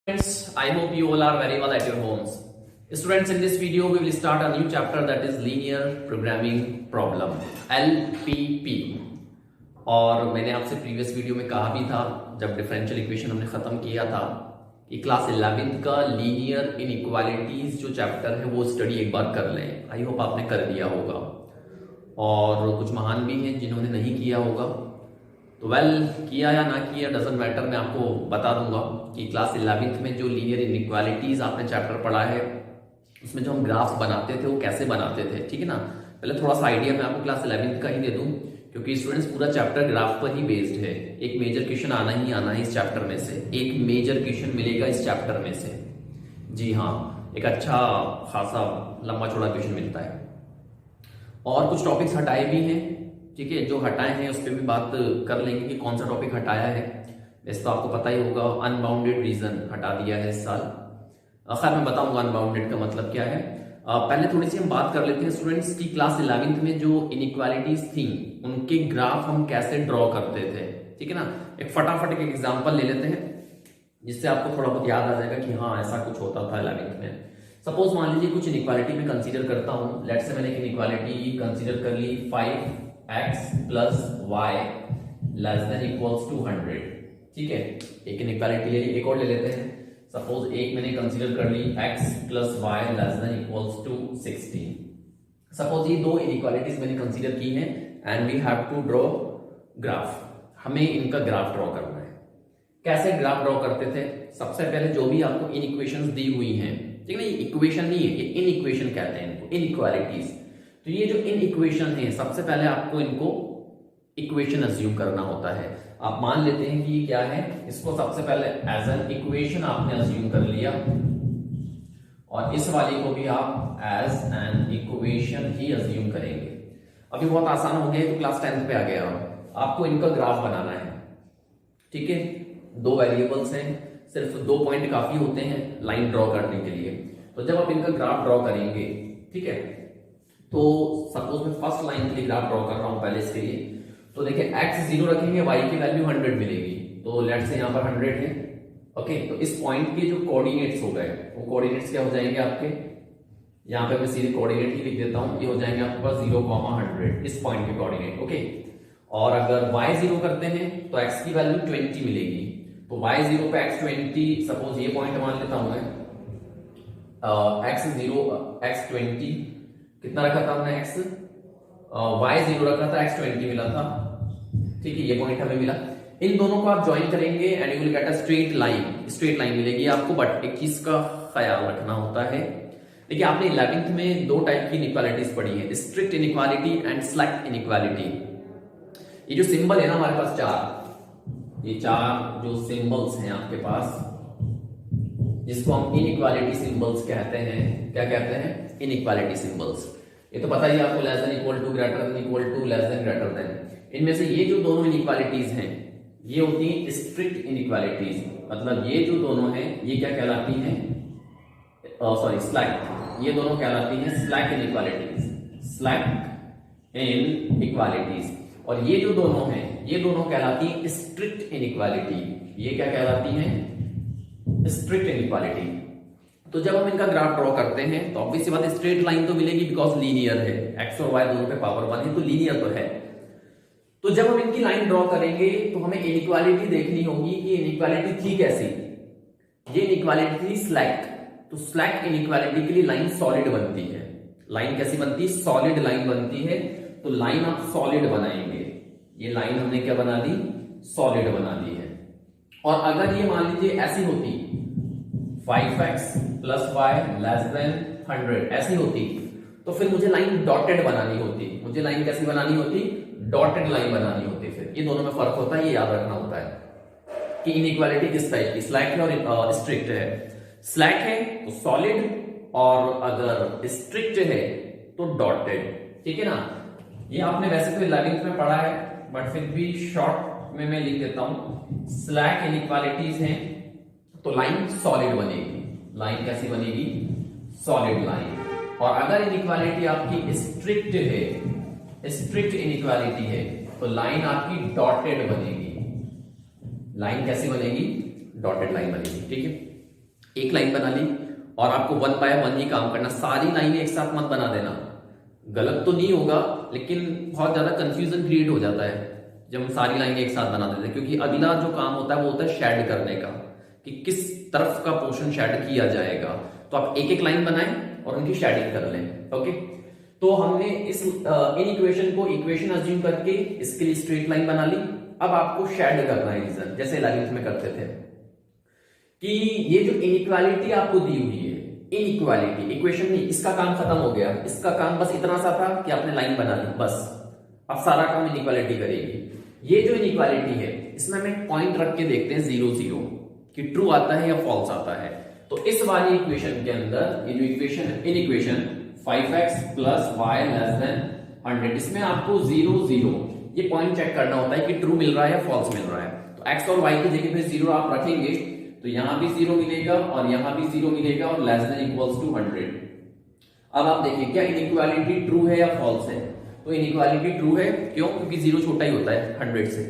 Friends, I hope you all are very well at your homes. Students, in this video we will start a new chapter, that is linear programming problem, LPP. और मैंने आपसे previous video में कहा भी था, जब differential equation हमने खत्म किया था, कि क्लास 11th का लीनियर इनइक्वालिटीज जो चैप्टर है वो स्टडी एक बार कर लें। आई होप आपने कर दिया होगा, और कुछ महान भी हैं जिन्होंने नहीं किया होगा। तो किया या ना किया डजंट मैटर, मैं आपको बता दूंगा कि क्लास 11th में जो लीनियर इनइक्वालिटीज आपने चैप्टर पढ़ा है उसमें जो हम ग्राफ्स बनाते थे वो कैसे बनाते थे, ठीक है ना। पहले थोड़ा सा आइडिया मैं आपको क्लास 11th का ही दे दूं, क्योंकि स्टूडेंट्स पूरा चैप्टर ग्राफ पर ही बेस्ड है। एक मेजर क्वेश्चन आना ही आना है इस चैप्टर में से, एक मेजर क्वेश्चन मिलेगा इस चैप्टर में से। जी हाँ, एक अच्छा खासा लंबा चौड़ा क्वेश्चन मिलता है। और कुछ टॉपिक्स हटाए भी हैं, ठीक है, जो हटाए हैं उस पर भी बात कर लेंगे कि कौन सा टॉपिक हटाया है। वैसे तो आपको पता ही होगा, अनबाउंडेड रीजन हटा दिया है इस साल। खैर मैं बताऊंगा अनबाउंडेड का मतलब क्या है। पहले थोड़ी सी हम बात कर लेते हैं स्टूडेंट्स की क्लास 11th में जो इनइक्वालिटीज थी उनके ग्राफ हम कैसे ड्रॉ करते थे, ठीक है ना। एक फटाफट एक एग्जाम्पल ले लेते हैं जिससे आपको थोड़ा बहुत याद आ जाएगा कि हाँ ऐसा कुछ होता था 11th में। सपोज मान लीजिए कुछ इनइक्वालिटी में कंसीडर करता हूं। लेट्स से मैंने एक इनइक्वालिटी कंसीडर कर ली, 5x plus y less than equals to 100, ठीक है। एक इनइक्वालिटी ले ली, एक और ले लेते हैं। सपोज एक मैंने कंसीडर कर ली x plus y less than equals to 16। Suppose ये दो इनइक्वालिटीज मैंने कंसीडर की हैं and we have to draw graph. हमें इनका ग्राफ ड्रॉ करना है। कैसे ग्राफ ड्रॉ करते थे? सबसे पहले जो भी आपको इनइक्वेशंस दी हुई हैं, ठीक है ना, ये इक्वेशन नहीं है, ये इनइक्वेशन कहते हैं इनको, इनइक्वालिटीज। तो ये जो इनइक्वेशन है सबसे पहले आपको इनको इक्वेशन अज्यूम करना होता है। आप मान लेते हैं कि क्या है, इसको सबसे पहले एज एन इक्वेशन आपने अज्यूम कर लिया, और इस वाली को भी आप एज एन इक्वेशन ही अज्यूम करेंगे। अभी बहुत आसान हो गया, तो क्लास 10th पे आ गया। आपको इनका ग्राफ बनाना है, ठीक है। दो वेरिएबल्स हैं, सिर्फ 2 पॉइंट काफी होते हैं लाइन ड्रॉ करने के लिए। तो जब आप इनका ग्राफ ड्रॉ करेंगे, ठीक है, तो सपोज मैं फर्स्ट लाइन के लिए ग्राफ ड्रॉ कर रहा हूं पहले इसके लिए। तो देखिए x 0 रखेंगे, y की वैल्यू 100 मिलेगी। तो लेट्स से यहाँ पर 100 है, ओके। तो इस पॉइंट के जो कोऑर्डिनेट्स हो गए वो कोऑर्डिनेट्स क्या हो जाएंगे आपके, यहाँ पे मैं सीधे कोऑर्डिनेट ही लिख देता हूं, ये हो जाएंगे आपके पास 0,100, इस पॉइंट के कोऑर्डिनेट, ओके। और अगर y 0 करते हैं तो x की वैल्यू 20 मिलेगी। तो y 0 पे x 20, सपोज ये पॉइंट मान लेता हूं मैं, x 0 x 20 कितना रखा था हमने, x y 0 रखा था, x 20 मिला था, ठीक है। ये पॉइंट हमें मिला। इन दोनों को आप ज्वाइन करेंगे and you will get a straight line. Straight line मिलेगी आपको, बट एक चीज का ख्याल रखना होता है। देखिए आपने 11th में दो टाइप की इनइक्वालिटीज पढ़ी है, strict inequality and slack inequality. ये जो सिंबल है ना हमारे पास चार, ये चार जो सिंबल्स हैं आपके पास, जिसको हम इनइक्वालिटी सिंबल्स कहते हैं। क्या कहते हैं? Inequality symbols. ये तो पता ही आपको, less than equal to, greater than equal to, less than greater than. इनमें से ये जो दोनों इनइक्वालिटीज हैं ये होती हैं स्ट्रिक्ट इनइक्वालिटीज। मतलब ये जो दोनों हैं ये क्या कहलाती हैं, सॉरी स्लैक, ये दोनों कहलाती हैं स्लैक इनइक्वालिटीज, स्लैक इनइक्वालिटीज। और ये जो दोनों हैं ये दोनों कहलाती हैं स्ट्रिक्ट इनइक्वालिटी। ये क्या कहलाती हैं? Strict inequality. तो जब हम इनका ग्राफ ड्रॉ करते हैं तो ऑब्वियस बात है स्ट्रेट लाइन तो मिलेगी, बिकॉज लीनियर है, x और y दोनों पे पावर 1 है तो लीनियर तो है। तो जब हम इनकी लाइन ड्रॉ करेंगे तो हमें इनइक्वालिटी देखनी होगी कि इनइक्वालिटी थी कैसी। ये इनइक्वालिटी थी स्लैक। तो स्लैक इनइक्वालिटी के लिए लाइन सॉलिड बनती है। लाइन कैसी बनती है? सॉलिड लाइन बनती है। तो लाइन आप सॉलिड बनाएंगे। ये लाइन हमने क्या बना दी? सॉलिड बना दी है। और अगर ये मान लीजिए ऐसी होती, 5x plus y less than 100 ऐसी होती, तो फिर मुझे लाइन डॉटेड बनानी होती। मुझे लाइन कैसी बनानी होती? डॉटेड लाइन बनानी होती। फिर ये दोनों में फर्क होता है, ये याद रखना होता है कि इनइक्वालिटी किस टाइप की, स्लैक है और स्ट्रिक्ट है। स्लैक है तो सॉलिड, और अगर स्ट्रिक्ट है तो डॉटेड, ठीक है ना। ये आपने वैसे तो 11th में पढ़ा है, बट फिर भी शॉर्ट में मैं लिख देता हूं। स्लैक इनइक्वालिटीज हैं तो लाइन सॉलिड बनेगी। लाइन कैसी बनेगी? Solid line. और अगर इनइक्वालिटी आपकी स्ट्रिक्ट है, स्ट्रिक्ट इनइक्वालिटी है, तो लाइन आपकी डॉटेड बनेगी। लाइन कैसी बनेगी? डॉटेड लाइन बनेगी, ठीक है। एक लाइन बना ली और आपको 1 बाय 1 ही काम करना, सारी लाइनें एक साथ मत बना देना। गलत तो नहीं होगा लेकिन बहुत ज्यादा कंफ्यूजन क्रिएट हो जाता है जब हम सारी लाइनें एक साथ बना देते हैं, क्योंकि अगला जो काम होता है वो होता है शेड करने का, कि किस तरफ का पोर्शन शेड किया जाएगा। तो आप एक एक लाइन बनाएं और उनकी शेडिंग कर लें। ओके, तो हमने इस इन इक्वेशन को इक्वेशन अज्यूम करके इसके लिए स्ट्रेट लाइन बना ली। अब आपको शेड करना है रीजन, जैसे 11th में करते थे कि ये जो इनइक्वालिटी आपको दी हुई है, इनइक्वालिटी इक्वेशन नहीं, इसका काम खत्म हो गया। इसका काम बस इतना सा था कि आपने लाइन बना ली, बस। अब सारा काम इनइक्वालिटी करेगी। ये जो इनइक्वालिटी है इसमें हम एक पॉइंट रख के देखते हैं 0 0 कि ट्रू आता है या फॉल्स आता है। तो इस वाली इक्वेशन के अंदर ये जो इक्वेशन है, inequation 5x plus y less than 100, इसमें आपको 0 0 ये पॉइंट चेक करना होता है कि ट्रू मिल रहा है या फॉल्स मिल रहा है। तो x और y की जगह पे 0 आप रखेंगे तो यहां भी 0 मिलेगा और यहां भी 0 मिलेगा और लेस देन इक्वल्स टू 100। अब आप देखिए क्या इनइक्वालिटी ट्रू है या फॉल्स है। तो इनइक्वालिटी ट्रू है, क्यों? क्योंकि 0 छोटा ही होता है 100 से,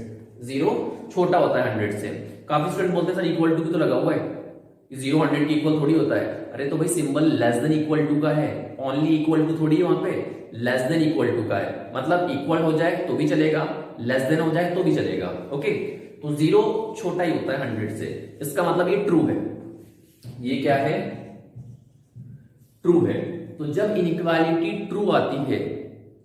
0 छोटा होता है 100 से। काफी स्टूडेंट बोलते हैं सर इक्वल टू भी तो लगा हुआ है, 0 100 के इक्वल थोड़ी होता है। अरे तो भाई symbol less than equal to का है, ओनली इक्वल टू थोड़ी है वहां पे, लेस देन इक्वल टू का है। मतलब इक्वल हो जाए तो भी चलेगा, लेस देन हो जाए तो भी चलेगा। ओके, तो 0 छोटा ही होता है 100 से, इसका मतलब ये ट्रू है। ये क्या है? ट्रू है। तो जब इनइक्वालिटी ट्रू आती है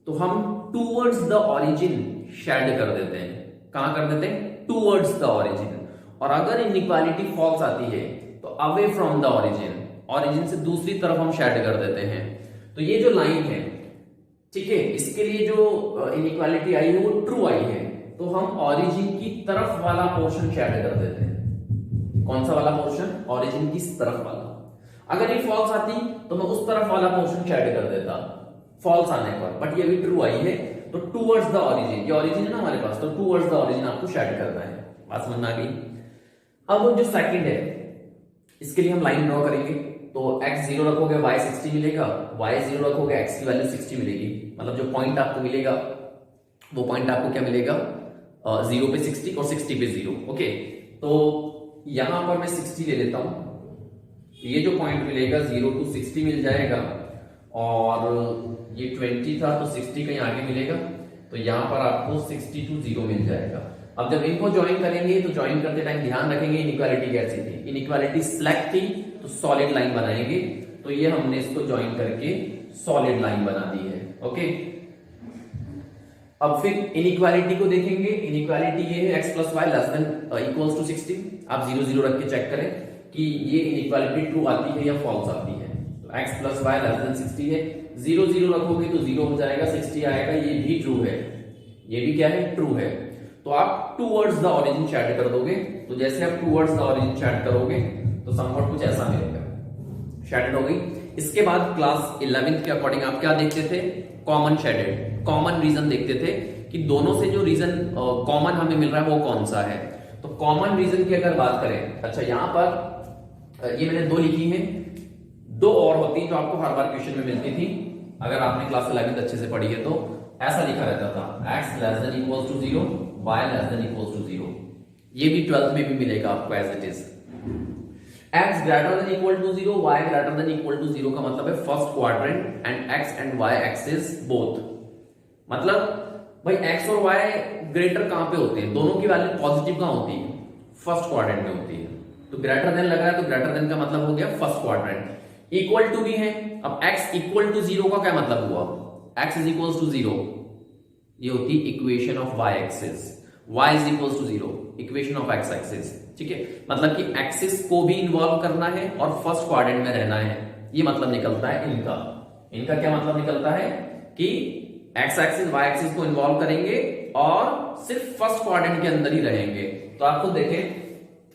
तो हम टूवर्ड्स द ओरिजिन शेड कर देते हैं। कहां कर देते हैं? Towards the origin. और अगर इनइक्वालिटी फॉल्स आती है तो away from the origin, origin से दूसरी तरफ हम शेड कर देते हैं। तो ये जो लाइन है, ठीक है, इसके लिए जो इनइक्वालिटी आई है वो ट्रू आई है, तो हम ओरिजिन की तरफ वाला पोर्शन शेड कर देते हैं। कौन सा वाला पोर्शन? ओरिजिन की तरफ वाला। अगर ये फॉल्स आती तो मैं उस तरफ वाला पोर्शन शेड कर देता फॉल्स आने पर, बट ये भी ट्रू आई है तो टूवर्ड्स द ओरिजिन, ये ओरिजिन है ना हमारे पास, तो टूवर्ड्स द ओरिजिन आपको शेड करना है। बात समझ में आ गई? अब जो सेकंड है इसके लिए हम लाइन ड्रॉ करेंगे। तो x 0 रखोगे y 60 मिलेगा, y 0 रखोगे x की वैल्यू 60 मिलेगी। मतलब जो पॉइंट आपको मिलेगा वो पॉइंट आपको क्या मिलेगा? 0 पे 60 और 60 पे 0। ओके, तो यहां पर मैं 60 ले लेता हूं, ये जो पॉइंट मिलेगा 0 to 60 मिल जाएगा, और ये 20 था तो 60 कहीं आगे मिलेगा, तो यहां पर आपको 60 to 0 मिल जाएगा। अब जब इनको ज्वाइन करेंगे तो ज्वाइन करते टाइम ध्यान रखेंगे इनइक्वालिटी कैसी थी। इनइक्वालिटी स्लैक थी तो सॉलिड लाइन बनाएंगे, तो ये हमने इसको ज्वाइन करके सॉलिड लाइन बना दी है। ओके, अब फिर इनइक्वालिटी को देखेंगे। इनइक्वालिटी ये है x plus y less than equals to 60। आप 0 0 रख के चेक करें कि ये इनइक्वालिटी ट्रू आती है या फॉल्स आती है। तो x plus y less than 60 है, 0 0 रखोगे तो 0 हो जाएगा, 60 आएगा, ये भी ट्रू है, ये भी क्या है? ट्रू है। तो आप टूवर्ड्स द ओरिजिन शेड कर दोगे। तो जैसे आप टूवर्ड्स द ओरिजिन शेड करोगे तो समवट कुछ ऐसा मिलेगा, शेडेड हो गई। इसके बाद क्लास 11th के अकॉर्डिंग आप क्या देखते थे? कॉमन शेडेड, कॉमन रीजन देखते थे कि दोनों से जो रीजन कॉमन हमें मिल रहा है वो कौन सा है। तो कॉमन रीजन की अगर बात करें, अच्छा यहां पर ये मैंने 2 लिखी है, 2 और होती जो आपको हर बार क्वेश्चन में मिलती थी अगर आपने क्लास 11th अच्छे से पढ़ी है। तो ऐसा लिखा रहता था x less than equals to 0, y less than equals to 0। ये भी 12th में भी मिलेगा आपको as it is. x greater than equal to 0, y greater than equal to 0 का मतलब है first quadrant and x and y axis both. मतलब भाई x और y ग्रेटर कहां पे होते हैं? दोनों की वैल्यू पॉजिटिव कहां होती है? फर्स्ट क्वाड्रेंट में होती है। तो ग्रेटर देन लगा है तो ग्रेटर देन का मतलब हो गया फर्स्ट क्वाड्रेंट। इक्वल टू भी है, अब x इक्वल टू 0 का क्या मतलब हुआ? x इज इक्वल्स टू 0, ये होती है equation of y axis, y is equals to 0 equation of x axis. ठीक है, मतलब कि एक्सिस को भी इन्वॉल्व करना है और फर्स्ट क्वाड्रेंट में रहना है, ये मतलब निकलता है इनका। इनका क्या मतलब निकलता है कि x एक्सिस y एक्सिस को इन्वॉल्व करेंगे और सिर्फ फर्स्ट क्वाड्रेंट के अंदर ही रहेंगे। तो आपको देखें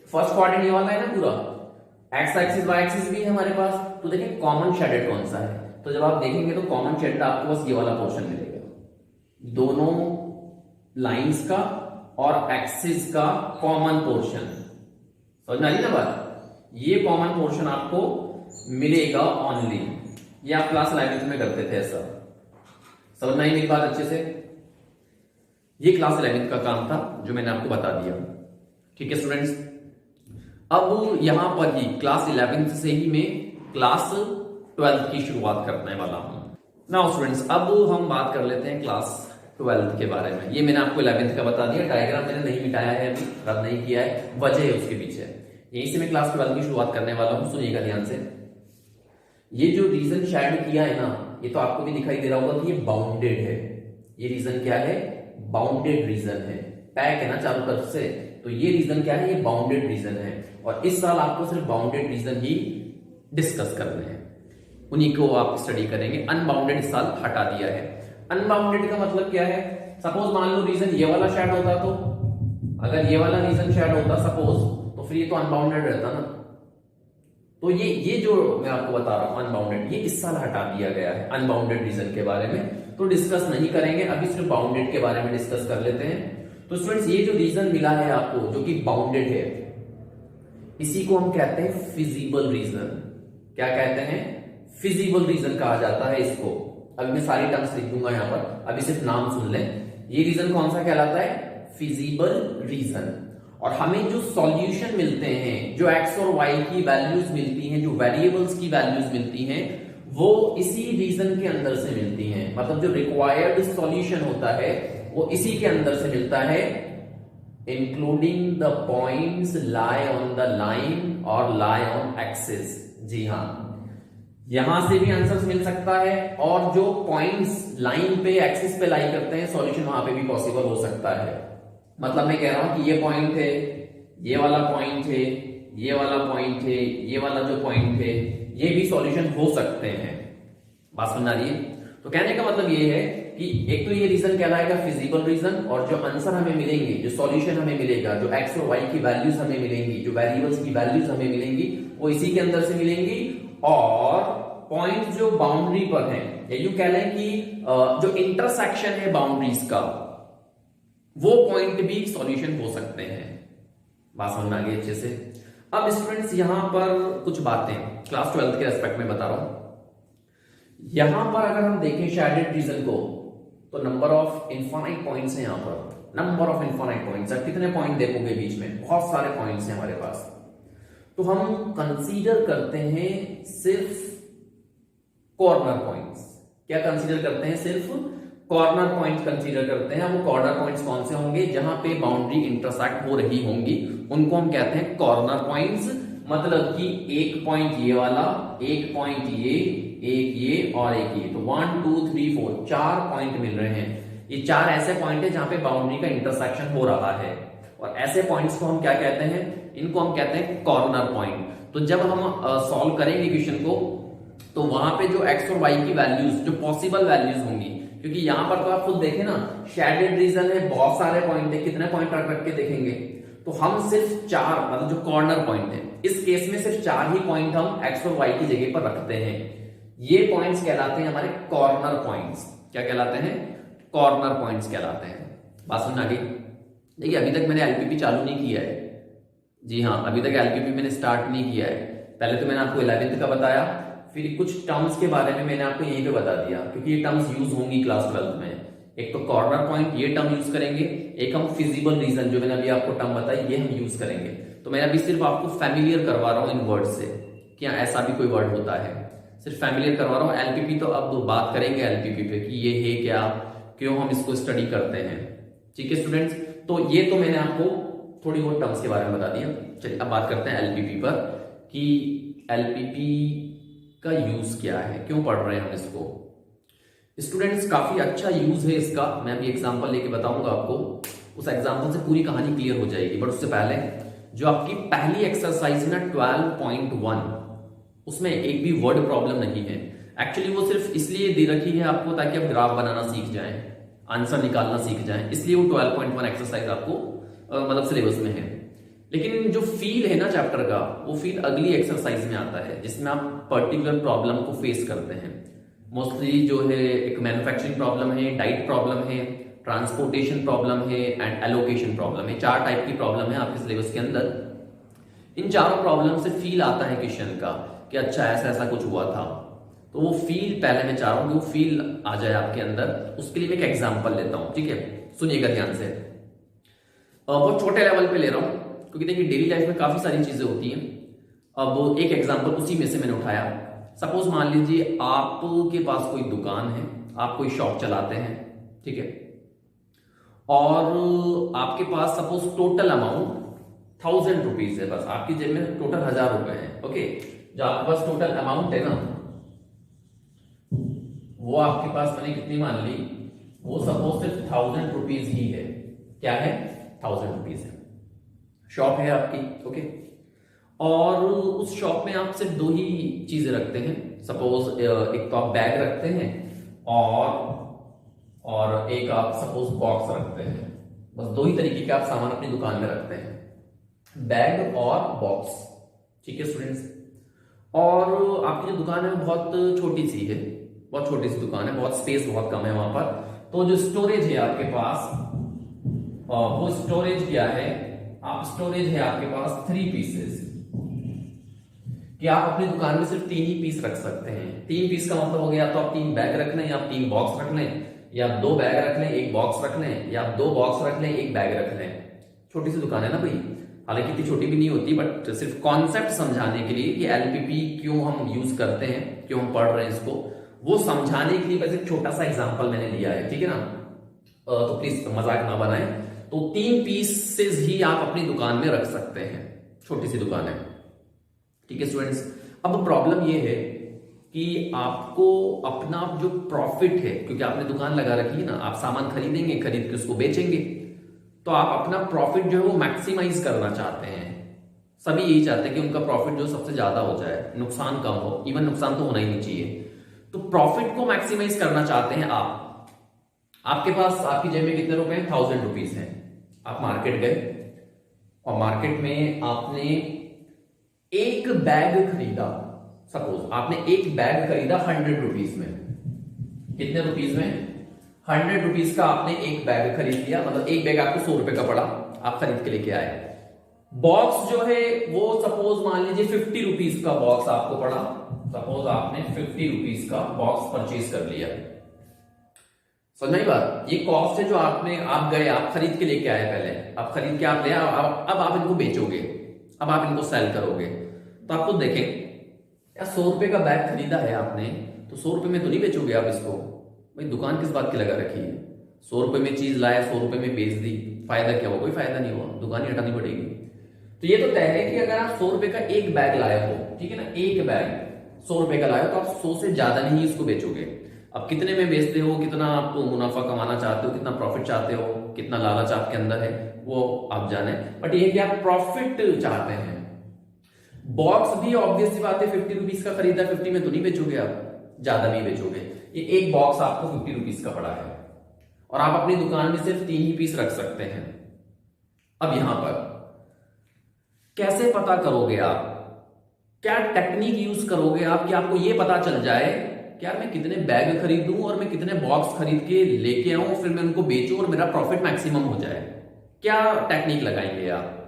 फर्स्ट क्वाड्रेंट ये वाला है ना पूरा, x एक्सिस y एक्सिस भी है हमारे पास। तो देखें कॉमन शेडेड कौन सा है? तो जब आप देखेंगे तो कॉमन शेडेड आपको बस ये वाला पोर्शन मिलेगा, दोनों लाइंस का और एक्सिस का कॉमन पोर्शन। समझ में आई ना बात? ये कॉमन पोर्शन आपको मिलेगा ओनली। ये आप क्लास 11th में करते थे ऐसा। समझ में आई मेरी बात अच्छे से? ये क्लास 11th का काम था जो मैंने आपको बता दिया। ठीक है स्टूडेंट्स, अब यहां पर ही क्लास 11th से ही मैं क्लास 12th की शुरुआत करने वाला हूं। नाउ स्टूडेंट्स, अब हम बात कर लेते हैं क्लास 12th के बारे में। ये मैंने आपको 11th का बता दिया, डायग्राम मैंने नहीं मिटाया है, अभी रद्द नहीं किया है, वजह है उसके पीछे। यहीं से मैं क्लास 12th की शुरुआत करने वाला हूं, सुनिएगा ध्यान से। ये जो रीजन शेड किया है ना, ये तो आपको भी दिखाई दे रहा होगा कि ये बाउंडेड है। ये रीजन क्या है? बाउंडेड रीजन है, पैक है ना चारों तरफ से, तो ये रीजन क्या है? ये बाउंडेड रीजन है। और इस साल आपको सिर्फ बाउंडेड रीजन ही डिस्कस करने हैं, उन्हीं को आप स्टडी करेंगे। अनबाउंडेड इस साल हटा दिया है। अनबाउंडेड का मतलब क्या है? सपोज मान लो रीजन ये वाला शेड होता, तो अगर ये वाला रीजन शेड होता सपोज, तो फिर ये तो अनबाउंडेड रहता ना। तो ये जो मैं आपको बता रहा हूं अनबाउंडेड, ये इस साल हटा दिया गया है। अनबाउंडेड रीजन के बारे में तो डिस्कस नहीं करेंगे, अभी सिर्फ बाउंडेड के बारे में डिस्कस कर लेते हैं। तो स्टूडेंट्स, ये जो रीजन मिला है आपको जो कि बाउंडेड है, इसी को हम कहते हैं फिजिबल रीजन। क्या कहते हैं? फिजिबल रीजन कहा जाता है इसको। अभी मैं सारी टर्म्स लिख दूंगा यहां पर, अभी सिर्फ नाम सुन लें। ये रीजन कौन सा कहलाता है? Feasible region. और हमें जो सॉल्यूशन मिलते हैं, जो एक्स और वाई की वैल्यूज मिलती हैं, जो वेरिएबल्स की वैल्यूज मिलती हैं, वो इसी रीजन के अंदर से मिलती हैं। मतलब जो रिक्वायर्ड सॉल्यूशन होता है वो इसी के अंदर से मिलता है, including the points lie on the line और लाई ऑन एक्सिस। जी हाँ, यहां से भी आंसर्स मिल सकता है, और जो पॉइंट्स लाइन पे एक्सिस पे लाई करते हैं, सॉल्यूशन वहां पे भी पॉसिबल हो सकता है। मतलब मैं कह रहा हूं कि ये पॉइंट है, ये वाला पॉइंट है, ये वाला पॉइंट है, ये वाला जो पॉइंट है, ये भी सॉल्यूशन हो सकते हैं। बात समझ आ रही है? तो कहने का मतलब ये है कि एक तो ये रीजन कहलाएगा फिजिबल रीजन, और जो आंसर हमें मिलेंगे, जो सॉल्यूशन हमें मिलेगा, जो एक्स और वाई की वैल्यूज हमें मिलेंगी, जो वेरिएबल्स की वैल्यूज हमें मिलेंगी, वो इसी के अंदर से मिलेंगी। और पॉइंट जो बाउंड्री पर है, या यूं कह लें कि जो इंटरसेक्शन है बाउंड्रीज का, वो पॉइंट भी सॉल्यूशन हो सकते हैं। बात समझ आ गई अच्छे से? अब स्टूडेंट्स, यहां पर कुछ बातें क्लास 12th के रेस्पेक्ट में बता रहा हूं। यहां पर अगर हम देखें शेडेड रीजन को, तो नंबर ऑफ इनफाइनाइट पॉइंट्स हैं यहां पर, नंबर ऑफ इनफाइनाइट पॉइंट्स। अब कितने पॉइंट देखोगे बीच में? बहुत सारे पॉइंट्स हैं हमारे पास। तो हम कंसीडर करते हैं सिर्फ कॉर्नर पॉइंट्स। क्या कंसीडर करते हैं? सिर्फ कॉर्नर पॉइंट कंसीडर करते हैं। वो कॉर्नर पॉइंट्स कौन से होंगे? जहां पे बाउंड्री इंटरसेक्ट हो रही होंगी, उनको हम कहते हैं कॉर्नर पॉइंट्स। मतलब कि एक पॉइंट ये वाला, एक पॉइंट ये, एक ये और एक ये, तो 1 2 3 4 4 पॉइंट मिल रहे हैं। ये 4 ऐसे पॉइंट है जहां पे बाउंड्री का इंटरसेक्शन हो रहा है, और ऐसे पॉइंट्स को हम क्या कहते हैं? इनको हम कहते हैं कॉर्नर पॉइंट। तो जब हम सॉल्व करेंगे क्वेश्चन को, तो वहां पे जो एक्स और वाई की वैल्यूज, जो पॉसिबल वैल्यूज होंगी, क्योंकि यहां पर तो आप खुद देखें ना, शेडेड रीजन है, बहुत सारे पॉइंट है, कितने पॉइंट रख के देखेंगे? तो हम सिर्फ 4, मतलब जो कॉर्नर पॉइंट है, इस केस में सिर्फ 4 ही पॉइंट हम एक्स और वाई की जगह पर रखते हैं। ये पॉइंट्स कहलाते हैं हमारे कॉर्नर पॉइंट्स। क्या कहलाते हैं? कॉर्नर पॉइंट्स कहलाते हैं। बात समझ आ गई? देखिए, अभी तक मैंने एलपीपी चालू नहीं किया है। जी हाँ, अभी तक एलपीपी मैंने स्टार्ट नहीं किया है। पहले तो मैंने आपको 11th का बताया, फिर कुछ टर्म्स के बारे में मैंने आपको यहीं पे बता दिया, क्योंकि ये टर्म्स यूज होंगी क्लास 12th में। एक तो कॉर्नर पॉइंट, ये टर्म यूज करेंगे, एक हम फिजिबल रीजन, जो मैंने अभी आपको टर्म बताई, ये हम यूज करेंगे। तो मैं अभी सिर्फ आपको फैमिलियर करवा रहा हूं इन वर्ड से, क्या ऐसा भी कोई वर्ड होता है, सिर्फ फैमिलियर करवा रहा हूं। एलपीपी तो अब बात करेंगे एलपीपी पे कि ये है क्या, क्यों हम इसको स्टडी करते हैं। ठीक है स्टूडेंट्स, तो ये तो मैंने आपको थोड़ी बहुत टर्म्स के बारे में बता दिया। चलिए अब बात करते हैं एलपीपी पर, कि एलपीपी का यूज क्या है, क्यों पढ़ रहे हैं हम इसको। स्टूडेंट्स, काफी अच्छा यूज है इसका। मैं अभी एग्जांपल लेके बताऊंगा आपको, उस एग्जांपल से पूरी कहानी क्लियर हो जाएगी। बट उससे पहले जो आपकी पहली एक्सरसाइज ना 12.1, उसमें एक भी वर्ड प्रॉब्लम नहीं है। एक्चुअली वो सिर्फ इसलिए दे रखी है आपको ताकि आप ग्राफ बनाना सीख जाएं, आंसर निकालना सीख जाएं, इसलिए वो 12.1 एक्सरसाइज आपको मतलब सिलेबस में है। लेकिन जो फील है ना चैप्टर का, वो फील अगली एक्सरसाइज में आता है, जिसमें आप पर्टिकुलर प्रॉब्लम को फेस करते हैं। मोस्टली जो है एक मैन्युफैक्चरिंग प्रॉब्लम है, डाइट प्रॉब्लम है, ट्रांसपोर्टेशन प्रॉब्लम है एंड एलोकेशन प्रॉब्लम है। 4 टाइप की प्रॉब्लम है आपके सिलेबस के अंदर। इन चारों प्रॉब्लम से फील आता है क्वेश्चन का कि अच्छा ऐसा ऐसा कुछ हुआ था। तो वो फील पहले मैं चाह रहा हूं कि वो फील आ जाए आपके अंदर। उसके लिए मैं एक एग्जांपल लेता हूं, ठीक है, सुनिएगा ध्यान से। बहुत छोटे लेवल पे ले रहा हूं, क्योंकि देखिए डेली लाइफ में काफी सारी चीजें होती हैं। अब एक एग्जांपल उसी में से मैंने उठाया। सपोज मान लीजिए आपके पास कोई दुकान है, आप कोई शॉप चलाते हैं, ठीक है, और आपके पास सपोज टोटल अमाउंट 1000 रुपीज है, बस आपकी जेब में टोटल 1000 रुपए है। ओके, जो आपके पास टोटल अमाउंट है ना, वो आपके पास मैंने कितनी मान ली, वो सपोज सिर्फ 1000 रुपीज ही है। क्या है? 1000 रुपीज है। शॉप है आपकी, ओके, और उस शॉप में आप सिर्फ दो ही चीजें रखते हैं। सपोज एक तो आप बैग रखते हैं और एक आप सपोज बॉक्स रखते हैं। बस दो ही तरीके के आप सामान अपनी दुकान में रखते हैं, बैग और बॉक्स। ठीक है स्टूडेंट्स, और आपकी जो दुकान है वो बहुत छोटी सी है, बहुत छोटी सी दुकान है, बहुत स्पेस बहुत कम है वहां पर। तो जो स्टोरेज है आपके पास, वो स्टोरेज क्या है? आप स्टोरेज है आपके पास 3 पीसेस, कि आप अपनी दुकान में सिर्फ 3 ही पीस रख सकते हैं। 3 पीस का मतलब हो गया, तो आप 3 बैग रख लें, या 3 बॉक्स रख लें, या 2 बैग रख लें 1 बॉक्स रख लें, या 2 बॉक्स रख लें 1 बैग रख लें। छोटी सी दुकान है ना भाई, हालांकि इतनी छोटी भी नहीं होती, बट सिर्फ कॉन्सेप्ट समझाने के लिए कि एलपीपी क्यों हम यूज करते हैं, क्यों हम पढ़ रहे हैं इसको, वो समझाने के लिए बस एक छोटा सा एग्जांपल मैंने लिया है। ठीक है ना, तो प्लीज मजाक ना बनाएं। तो 3 पीसेस ही आप अपनी दुकान में रख सकते हैं, छोटी सी दुकान है। ठीक है स्टूडेंट्स, अब प्रॉब्लम ये है कि आपको अपना जो प्रॉफिट है, क्योंकि आपने दुकान लगा रखी है ना, आप सामान खरीदेंगे, खरीद के उसको बेचेंगे, तो आप अपना प्रॉफिट जो है वो मैक्सिमाइज करना चाहते हैं। सभी यही चाहते हैं कि उनका प्रॉफिट जो सबसे ज्यादा हो जाए, नुकसान कम हो, इवन नुकसान तो होना ही नहीं चाहिए। तो प्रॉफिट को मैक्सिमाइज करना चाहते हैं आप। आपके पास आपकी जेब में कितने रुपए हैं? 1000 रुपीज हैं। आप मार्केट गए और मार्केट में आपने एक बैग खरीदा। सपोज आपने एक बैग खरीदा 100 रुपीज में। कितने रुपीज में? 100 रुपीज का आपने एक बैग खरीद लिया, मतलब एक बैग आपको 100 रुपए का पड़ा, आप खरीद के लेके आए। बॉक्स जो है वो सपोज मान लीजिए 50 रुपीज का बॉक्स आपको पड़ा। सपोज आपने 50 रुपीज का बॉक्स परचेज कर लिया। समझ में आई बात? ये कॉस्ट है जो आप गए, आप खरीद के लेके आए, पहले आप खरीद के आप ले आए, अब आप इनको बेचोगे, अब आप इनको सेल करोगे। तो आप खुद देखें यार, 100 रुपए का बैग खरीदा है आपने, तो 100 रुपए में तो नहीं बेचोगे आप इसको। भाई दुकान किस बात की लगा रखी है? 100 रुपए में चीज लाया, 100 रुपए में बेच दी, फायदा क्या हुआ? कोई फायदा नहीं हुआ, दुकान ही हटानी पड़ेगी। तो ये तो तय है कि अगर आप 100 रुपए का एक बैग लाए हो, ठीक है ना, एक बैग 100 रुपए का लाए हो, तो आप 100 से ज्यादा नहीं इसको बेचोगे। अब कितने में बेचते हो, कितना आप मुनाफा कमाना चाहते हो, कितना प्रॉफिट चाहते हो, कितना लालच आपके अंदर है, वो आप जाने, बट ये कि आप प्रॉफिट चाहते हैं। बॉक्स भी ऑब्वियस सी बात है, 50 रुपीज का खरीदा, 50 में तो नहीं बेचोगे आप, ज्यादा नहीं बेचोगे। ये एक बॉक्स आपको 50 रुपीज का पड़ा है और आप अपनी दुकान में सिर्फ 3 ही पीस रख सकते हैं। अब यहां पर कैसे पता करोगे आप, क्या टेक्निक यूज करोगे आप कि आपको यह पता चल जाए कि यार मैं कितने बैग खरीदूं और मैं कितने बॉक्स खरीद के लेके आऊं, फिर मैं उनको बेचूं और मेरा प्रॉफिट मैक्सिमम हो जाए? क्या टेक्निक लगाएंगे आप?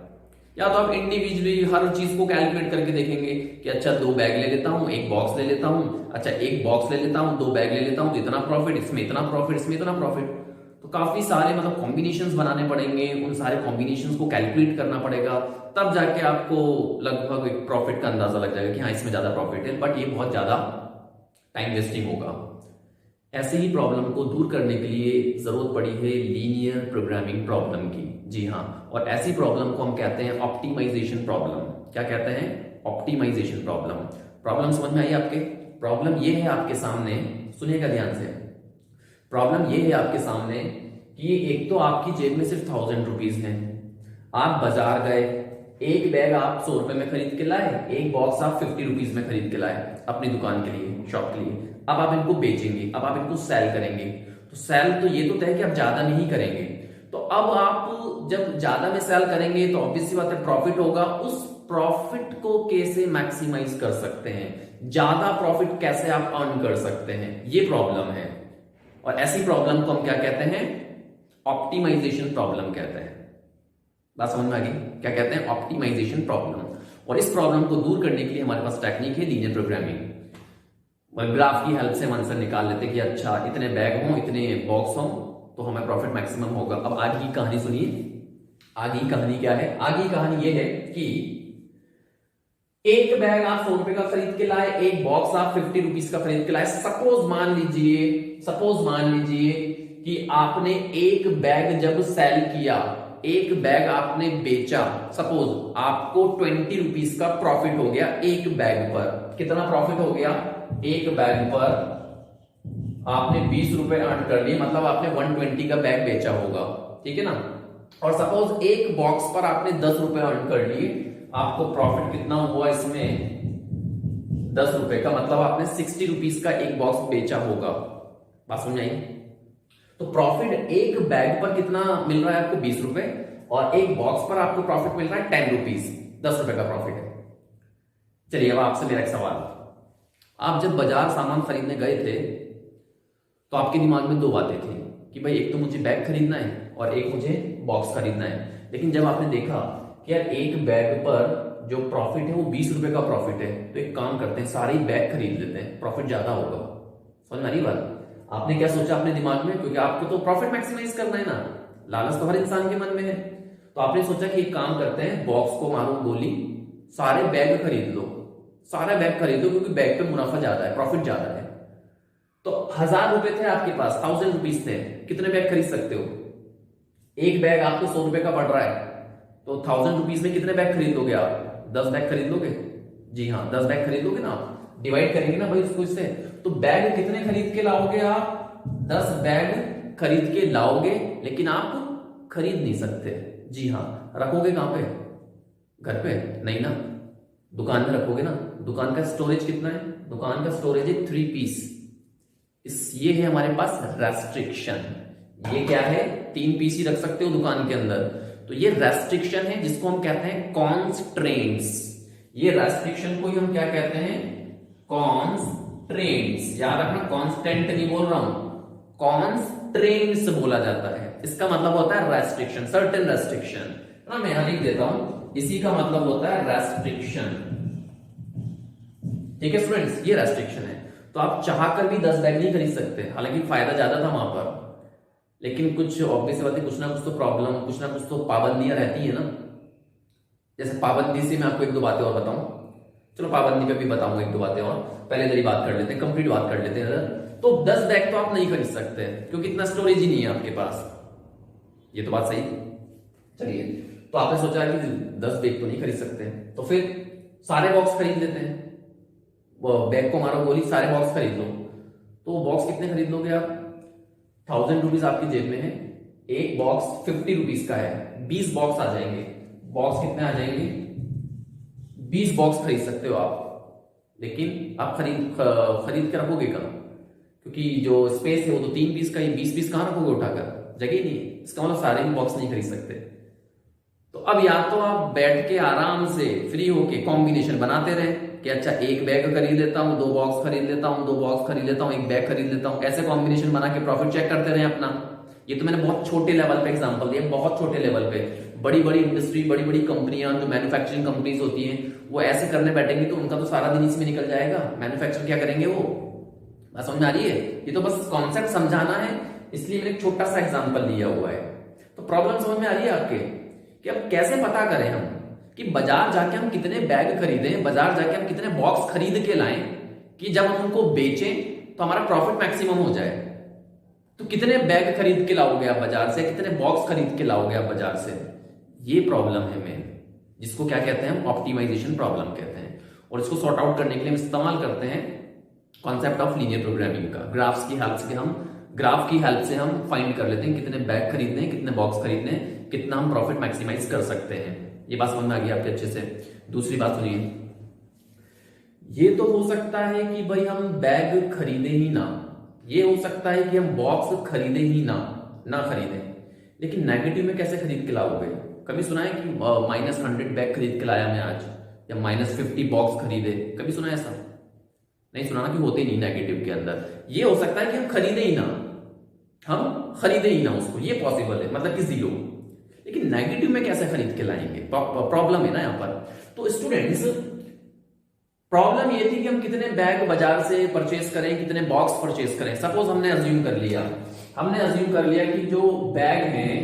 या तो आप इंडिविजुअली हर चीज को कैलकुलेट करके देखेंगे कि अच्छा 2 बैग ले लेता हूं, एक बॉक्स ले लेता हूं, अच्छा एक बॉक्स ले लेता हूं, 2 बैग ले लेता हूं, तो इतना प्रॉफिट, इसमें इतना प्रॉफिट, इसमें इतना प्रॉफिट। तो काफी सारे मतलब कॉम्बिनेशंस बनाने पड़ेंगे, उन सारे कॉम्बिनेशंस को कैलकुलेट करना पड़ेगा, तब जाके आपको लगभग एक प्रॉफिट का अंदाजा लग जाएगा कि हाँ इसमें ज्यादा प्रॉफिट है। बट ये बहुत ज्यादा टाइम वेस्टिंग होगा। ऐसे ही प्रॉब्लम को दूर करने के लिए जरूरत पड़ी है लीनियर प्रोग्रामिंग प्रॉब्लम की। जी हाँ, और ऐसी प्रॉब्लम को हम कहते हैं ऑप्टिमाइजेशन प्रॉब्लम। क्या कहते हैं? Optimisation problem. प्रॉब्लम समझ में आई आपके? प्रॉब्लम ये है आपके सामने, सुनिएगा ध्यान से। प्रॉब्लम ये है आपके सामने कि एक तो आपकी जेब में सिर्फ 1000 रुपीज है, आप बाजार गए, एक बैग आप 100 रुपए में खरीद के लाए, एक बॉक्स आप 50 रुपीज में खरीद के लाए अपनी दुकान के लिए, शॉप के लिए। अब आप इनको बेचेंगे, अब आप इनको सेल करेंगे। तो सेल तो ये तो तय है कि आप ज्यादा नहीं करेंगे। तो अब आप जब ज्यादा में सेल करेंगे तो ऑब्वियस सी बात है प्रॉफिट होगा। उस प्रॉफिट को कैसे मैक्सिमाइज कर सकते हैं, ज्यादा प्रॉफिट कैसे आप अर्न कर सकते हैं, ये प्रॉब्लम है। और ऐसी प्रॉब्लम को हम क्या कहते हैं? ऑप्टिमाइजेशन प्रॉब्लम कहते हैं। बात समझ में आ गई? क्या कहते हैं? Optimisation problem. और इस प्रॉब्लम को दूर करने के लिए हमारे पास टेक्निक है लीनियर प्रोग्रामिंग। ग्राफ की हेल्प से हम आंसर निकाल लेते कि अच्छा इतने बैग हों, इतने बॉक्स हों, तो हमें प्रॉफिट मैक्सिमम होगा। अब आगे की कहानी सुनिए। आगे कहानी क्या है? आगे कहानी ये है कि एक बैग आप 100 रुपए का खरीद के लाए, एक बॉक्स आप 50 रुपीज का खरीद के लाए। सपोज मान लीजिए कि आपने एक बैग जब सेल किया, एक बैग आपने बेचा, सपोज आपको 20 रुपीज का प्रॉफिट हो गया एक बैग पर। कितना प्रॉफिट हो गया? एक बैग पर आपने 20 रुपए अर्न कर लिए, मतलब आपने 120 का बैग बेचा होगा, ठीक है ना। और सपोज एक बॉक्स पर आपने 10 रुपए अर्न कर लिए, आपको प्रॉफिट कितना हुआ इसमें? 10 रुपए का, मतलब आपने 60 रुपीज का एक बॉक्स बेचा होगा। बात समझ आई? तो प्रॉफिट एक बैग पर कितना मिल रहा है आपको? 20 रुपए, और एक बॉक्स पर आपको प्रॉफिट मिल रहा है 10 रुपीज, 10 रुपए का प्रॉफिट है। चलिए अब आपसे मेरा एक सवाल, आप जब बाजार सामान खरीदने गए थे तो आपके दिमाग में दो बातें थी कि भाई एक तो मुझे बैग खरीदना है और एक मुझे बॉक्स खरीदना है। लेकिन जब आपने देखा कि यार एक बैग पर जो प्रॉफिट है वो 20 रुपए का प्रॉफिट है, तो एक काम करते हैं सारे बैग खरीद लेते हैं, प्रॉफिट ज्यादा होगा। समझ में आ रही बात? आपने क्या सोचा अपने दिमाग में? क्योंकि आपको तो प्रॉफिट मैक्सिमाइज करना है ना, लालच तो हर इंसान के मन में है। तो आपने सोचा कि एक काम करते हैं, बॉक्स को मारो गोली, सारे बैग खरीद लो, सारे बैग खरीद लो, क्योंकि बैग पे मुनाफा ज्यादा है, प्रॉफिट ज्यादा है। तो 1000 रुपए थे आपके पास, 1000 रुपीज थे, कितने बैग खरीद सकते हो? एक बैग आपको 100 रुपए का पड़ रहा है, तो 1000 रुपीज में कितने बैग खरीद लोगे आप? 10 बैग खरीद लोगे? जी हाँ, 10 बैग खरीद लोगे ना आप। डिवाइड करेंगे ना भाई इसको इससे, तो बैग कितने खरीद के लाओगे आप? 10 बैग खरीद के लाओगे, लेकिन आप खरीद नहीं सकते। जी हाँ, रखोगे कहां पे? घर पे नहीं ना, दुकान में रखोगे ना। दुकान का स्टोरेज कितना है? दुकान का स्टोरेज है 3 पीस। ये है हमारे पास रेस्ट्रिक्शन। ये क्या है? 3 पीस ही रख सकते हो दुकान के अंदर, तो ये रेस्ट्रिक्शन है, जिसको हम कहते हैं कॉन्स्ट्रेंट्स। ये रेस्ट्रिक्शन को ही हम क्या कहते हैं? कॉन्स्ट्रेंट्स। याद रखना, कांस्टेंट नहीं बोल रहा हूं, कॉन्स्ट्रेंट्स बोला जाता है। इसका मतलब होता है रेस्ट्रिक्शन, सर्टेन रेस्ट्रिक्शन ना। मैं यहां लिख देता हूं, इसी का मतलब होता है रेस्ट्रिक्शन। ठीक है स्टूडेंट्स, ये रेस्ट्रिक्शन है। तो आप चाहकर भी 10 बैग नहीं खरीद सकते, हालांकि फायदा ज्यादा था वहां पर, लेकिन कुछ ऑब्वियस बात है, कुछ ना कुछ तो प्रॉब्लम, कुछ ना कुछ तो पाबंदियां रहती है ना। जैसे पाबंदी से मैं आपको एक दो बातें और बताऊं, चलो पाबंदी पे भी बताऊंगा एक दो बातें और, पहले इधर बात कर लेते हैं, कंप्लीट बात कर लेते हैं। तो 10 बैग तो आप नहीं खरीद सकते क्योंकि इतना स्टोरेज ही नहीं है आपके पास। ये तो बात सही। चलिए, तो आपने सोचा कि 10 बैग तो नहीं खरीद सकते, तो फिर सारे बॉक्स खरीद लेते हैं। बैग को मारो गोली, सारे बॉक्स खरीद लो। तो बॉक्स कितने खरीद लोगे आप? 1000 रुपीज आपकी जेब में है, एक बॉक्स 50 रुपीज का है, 20 बॉक्स आ जाएंगे। बॉक्स कितने आ जाएंगे? 20 बॉक्स खरीद सकते हो आप, लेकिन आप खरीद के रखोगे कहां? क्योंकि जो स्पेस है वो तो 3 पीस का ही, 20 पीस कहां रखोगे उठाकर? जगह ही नहीं है। इसका मतलब सारे बॉक्स नहीं खरीद सकते। तो अब या तो आप बैठ के आराम से फ्री होके कॉम्बिनेशन बनाते रहे कि अच्छा एक बैग खरीद लेता हूं, 2 बॉक्स खरीद लेता हूं, 2 बॉक्स खरीद लेता हूं, एक बैग खरीद लेता हूं, ऐसे कॉम्बिनेशन बना के प्रॉफिट चेक करते रहे अपना। ये तो मैंने बहुत छोटे लेवल पे एग्जांपल दिया, बहुत छोटे लेवल पे। बड़ी बड़ी इंडस्ट्री, बड़ी बड़ी कंपनियां, जो मैन्युफैक्चरिंग कंपनीज होती हैं, वो ऐसे करने बैठेंगे तो उनका तो सारा दिन इसमें निकल जाएगा। मैन्युफैक्चर क्या करेंगे वो? बात समझ आ रही है? ये तो बस कॉन्सेप्ट समझाना है, इसलिए मैंने एक छोटा सा एग्जाम्पल लिया हुआ है। तो प्रॉब्लम समझ में आ रही है आपके कि अब कैसे पता करें हम कि बाजार जाके हम कितने बैग खरीदें, बाजार जाके हम कितने बॉक्स खरीद के लाएं कि जब हम उनको बेचें तो हमारा प्रॉफिट मैक्सिमम हो जाए। तो कितने बैग खरीद के लाओगे आप बाजार से, कितने बॉक्स खरीद के लाओगे आप बाजार से? ये प्रॉब्लम है मेन, जिसको क्या कहते हैं हम? ऑप्टिमाइजेशन प्रॉब्लम कहते हैं। और इसको सॉर्ट आउट करने के लिए हम इस्तेमाल करते हैं कॉन्सेप्ट ऑफ लीनियर प्रोग्रामिंग का। ग्राफ्स की हेल्प से ग्राफ की हेल्प से हम फाइंड कर लेते हैं कितने बैग खरीदने, कितने बॉक्स खरीदने, कितना हम प्रॉफिट मैक्सिमाइज कर सकते हैं। ये बात समझ में आ गई आपके अच्छे से? दूसरी बात सुनिए, ये तो हो सकता है कि भाई हम बैग खरीदे ही ना, ये हो सकता है कि हम बॉक्स खरीदे ही ना खरीदें, लेकिन नेगेटिव में कैसे खरीद के लाओगे? कभी सुना है कि -100 बैग खरीद के लाया मैं आज, या -50 बॉक्स खरीदे? कभी सुना है ऐसा? नहीं सुना ना, कि होते नहीं नेगेटिव के अंदर। ये हो सकता है कि हम खरीदे ही ना उसको, ये पॉसिबल है, मतलब कि 0। लेकिन नेगेटिव में कैसे खरीद के लाएंगे? प्रॉब्लम है ना यहां पर। तो स्टूडेंट्स, प्रॉब्लम ये थी कि हम कितने बैग बाजार से परचेस करें, कितने बॉक्स परचेस करें। सपोज हमने अज्यूम कर लिया कि जो बैग हैं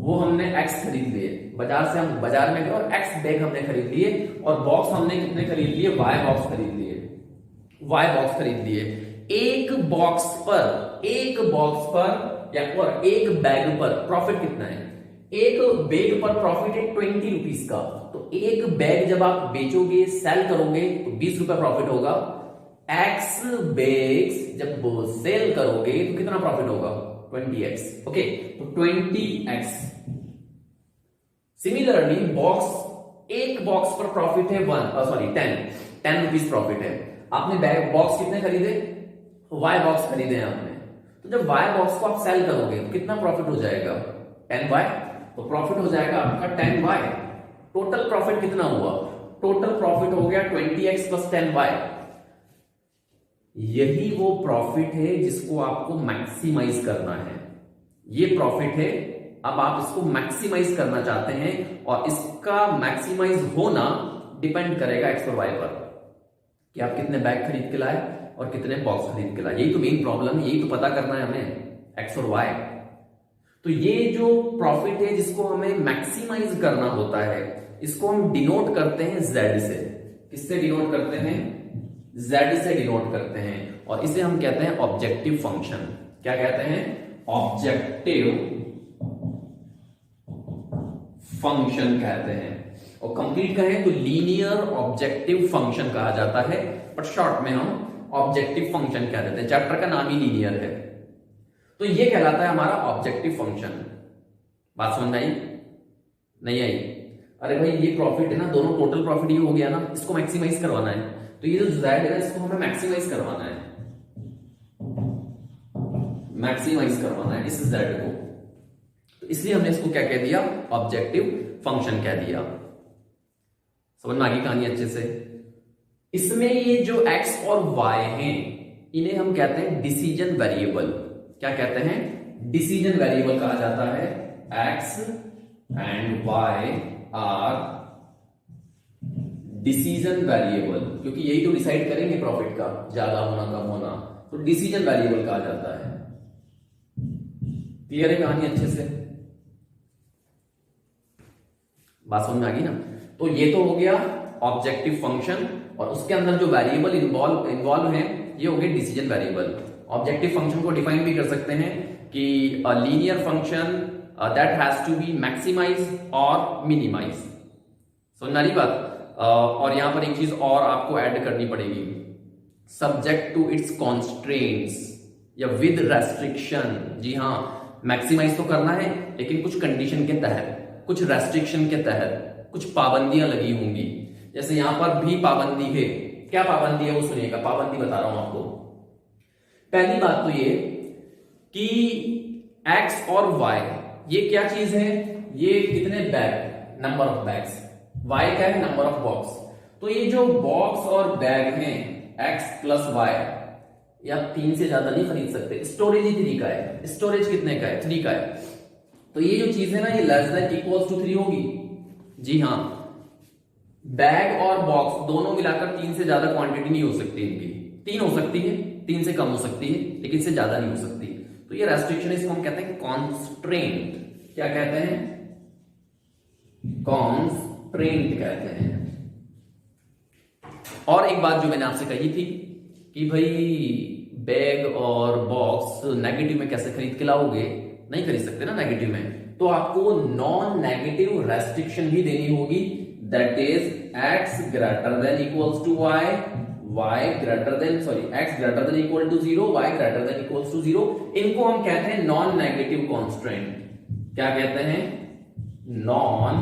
वो हमने एक्स खरीद लिए, बाजार से हम बाजार में गए और एक्स बैग हमने खरीद लिए, और बॉक्स हमने कितने खरीद लिए, वाई बॉक्स खरीद लिए, वाई बॉक्स खरीद लिए। एक बॉक्स पर या और एक बैग पर प्रॉफिट कितना है, एक बैग पर प्रॉफिट है 20 रुपीज का। तो एक बैग जब आप बेचोगे, सेल करोगे तो 20 रुपए प्रॉफिट होगा। एक्स बैग्स जब सेल करोगे तो कितना प्रॉफिट होगा, 20x। ओके, तो 20x। सिमिलरली एक बॉक्स पर प्रॉफिट है 10 रुपीज प्रॉफिट है। आपने बैग बॉक्स कितने खरीदे, वाई बॉक्स खरीदे हैं आपने, तो जब वाई बॉक्स को आप सेल करोगे तो कितना प्रॉफिट हो जाएगा, 10y। तो प्रॉफिट हो जाएगा आपका 10y। टोटल प्रॉफिट कितना हुआ, टोटल प्रॉफिट हो गया 20x प्लस 10y। यही वो प्रॉफिट है जिसको आपको मैक्सिमाइज करना है, ये प्रॉफिट है। अब आप इसको मैक्सिमाइज करना चाहते हैं, और इसका मैक्सिमाइज होना डिपेंड करेगा एक्स और वाई पर, कि आप कितने बैग खरीद के लाए और कितने बॉक्स खरीद के लाए। यही तो मेन प्रॉब्लम है, यही तो पता करना है हमें, एक्स और वाई। तो ये जो प्रॉफिट है जिसको हमें मैक्सिमाइज करना होता है, इसको हम डिनोट करते हैं जेड से। किससे डिनोट करते हैं, जेड से डिनोट करते हैं, और इसे हम कहते हैं ऑब्जेक्टिव फंक्शन। क्या कहते हैं, ऑब्जेक्टिव फंक्शन कहते हैं। और कंप्लीट कहें तो लीनियर ऑब्जेक्टिव फंक्शन कहा जाता है, बट शॉर्ट में हम ऑब्जेक्टिव फंक्शन कह देते हैं। चैप्टर का नाम ही लीनियर है, तो ये कहलाता है हमारा ऑब्जेक्टिव फंक्शन। बात समझ आई, नहीं आई? अरे भाई ये प्रॉफिट है ना, दोनों टोटल प्रॉफिट ये हो गया ना, इसको मैक्सिमाइज करवाना है। तो ये जो z है इसको हमें मैक्सिमाइज करवाना है, मैक्सिमाइज करवाना है इस z को। तो इसलिए हमने इसको क्या कह दिया, ऑब्जेक्टिव फंक्शन कह दिया। समझ में आ गई कहानी अच्छे से? इसमें ये जो x और y हैं, इन्हें हम कहते हैं डिसीजन वेरिएबल। क्या कहते हैं, डिसीजन वेरिएबल कहा जाता है। x and y are decision variable, क्योंकि यही तो डिसाइड करेंगे प्रॉफिट का ज्यादा होना कम होना, तो डिसीजन वेरिएबल कहा जाता है। क्लियर है कहानी अच्छे से? बात समझ में आ गई ना? तो ये तो हो गया ऑब्जेक्टिव फंक्शन, और उसके अंदर जो वेरिएबल इन्वॉल्व है ये हो गए डिसीजन वेरिएबल। ऑब्जेक्टिव फंक्शन को डिफाइन भी कर सकते हैं कि linear function that has to be maximise और मिनिमाइज। समझ में आ रही बात? और यहां पर एक चीज और आपको ऐड करनी पड़ेगी, सब्जेक्ट टू इट्स कॉन्स्ट्रेंट्स या विद रेस्ट्रिक्शन। जी हाँ, मैक्सिमाइज तो करना है लेकिन कुछ कंडीशन के तहत, कुछ रेस्ट्रिक्शन के तहत, कुछ पाबंदियां लगी होंगी। जैसे यहां पर भी पाबंदी है। क्या पाबंदी है वो सुनिएगा, पाबंदी बता रहा हूं आपको। पहली बात तो ये कि एक्स और वाई ये क्या चीज है, ये कितने bag, number of bags, y क्या है, नंबर ऑफ बॉक्स। तो ये जो बॉक्स और बैग हैं x प्लस वाई, ये आप 3 से ज्यादा नहीं खरीद सकते। स्टोरेज ही 3 का है, स्टोरेज कितने का है, 3 का है। तो ये जो चीज है ना, ये लेस देन इक्वल्स टू 3 होगी। जी हाँ, बैग और बॉक्स दोनों मिलाकर 3 से ज्यादा क्वांटिटी नहीं हो सकती इनकी। 3 हो सकती है, 3 से कम हो सकती है, लेकिन इससे ज्यादा नहीं हो सकती। तो ये रेस्ट्रिक्शन, इसको हम कहते हैं कॉन्स्ट्रेंट। क्या कहते हैं, कॉन्स्ट्रेंट कहते हैं। और एक बात जो मैंने आपसे कही थी कि भाई बैग और बॉक्स नेगेटिव में कैसे खरीद के लाओगे, नहीं खरीद सकते ना नेगेटिव में, तो आपको नॉन नेगेटिव रेस्ट्रिक्शन भी देनी होगी। That is x greater than equals to y, x greater than equal to 0, y greater than equals to 0। इनको हम कहते हैं नॉन नेगेटिव कॉन्स्ट्रेंट। क्या कहते हैं, नॉन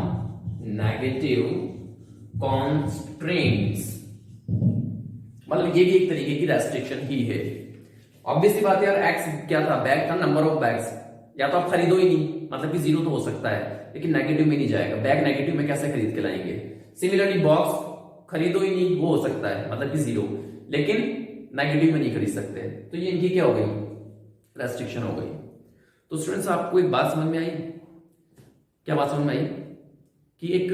नेगेटिव कॉन्स्ट्रेंट्स। मतलब ये भी एक तरीके की रेस्ट्रिक्शन ही है। ऑब्वियसली बात है यार, एक्स क्या था, बैग था, नंबर ऑफ बैग्स। या तो आप खरीदो ही नहीं, मतलब कि 0 तो हो सकता है, लेकिन नेगेटिव में नहीं जाएगा। बैग नेगेटिव में कैसे खरीद के लाएंगे। सिमिलरली बॉक्स खरीदो ही नहीं, वो हो सकता है, मतलब कि 0, लेकिन नेगेटिव में नहीं खरीद सकते। तो ये इनकी क्या हो गई, रेस्ट्रिक्शन हो गई। तो स्टूडेंट्स आपको एक बात समझ में आई, क्या बात समझ में आई, कि एक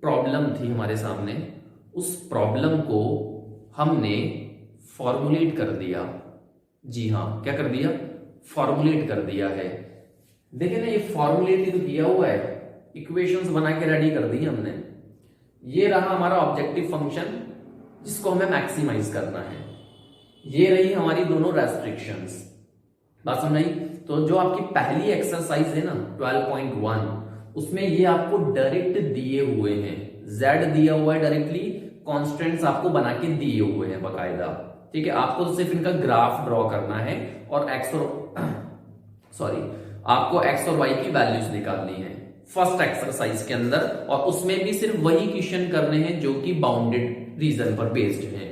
प्रॉब्लम थी हमारे सामने, उस प्रॉब्लम को हमने फॉर्मुलेट कर दिया। जी हाँ, क्या कर दिया, फॉर्मुलेट कर दिया है। देखिए ना, ये फॉर्मुलेट तो किया हुआ है, इक्वेशंस बना के रेडी कर दी हमने। ये रहा हमारा ऑब्जेक्टिव फंक्शन जिसको हमें मैक्सिमाइज करना है। ये रही हमारी दोनों रेस्ट्रिक्शंस। बात समझ आई? तो जो आपकी पहली एक्सरसाइज है ना 12.1, उसमें ये आपको डायरेक्ट दिए हुए हैं, z दिया हुआ है डायरेक्टली, कॉन्स्टेंट्स आपको बना के दिए हुए हैं बकायदा। ठीक है, आपको तो सिर्फ इनका ग्राफ ड्रॉ करना है और आपको x और y की वैल्यूज निकालनी है फर्स्ट एक्सरसाइज के अंदर, और उसमें भी सिर्फ वही क्वेश्चन करने हैं जो कि बाउंडेड रीजन पर बेस्ड हैं।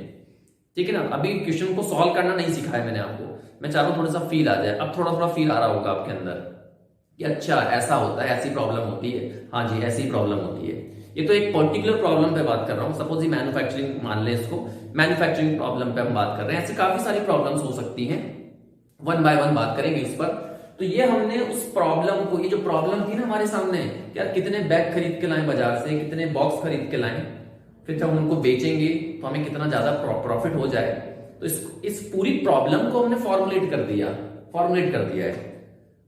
ठीक है ना, अभी क्वेश्चन को सॉल्व करना नहीं सिखाया मैंने आपको, मैं चाह रहा हूं थोड़ा सा फील आ जाए। अब थोड़ा थोड़ा फील आ रहा होगा आपके अंदर कि अच्छा ऐसा होता है, ऐसी प्रॉब्लम होती है, हाँ जी ऐसी प्रॉब्लम होती है। ये तो एक पर्टिकुलर प्रॉब्लम पे बात कर रहा हूँ, सपोज ये मैन्युफैक्चरिंग मान लें इसको, मैन्युफैक्चरिंग प्रॉब्लम पे हम बात कर रहे हैं। ऐसी काफी सारी प्रॉब्लम्स हो सकती हैं, वन बाय वन बात करेंगे इस पर। तो ये हमने उस प्रॉब्लम को, ये जो प्रॉब्लम थी ना हमारे सामने, यार कितने बैग खरीद के लाएं बाजार से, कितने बॉक्स खरीद के लाएं, फिर जब हम उनको बेचेंगे तो हमें कितना ज्यादा प्रॉफिट हो जाए। तो इस पूरी प्रॉब्लम को हमने फॉर्मुलेट कर दिया है।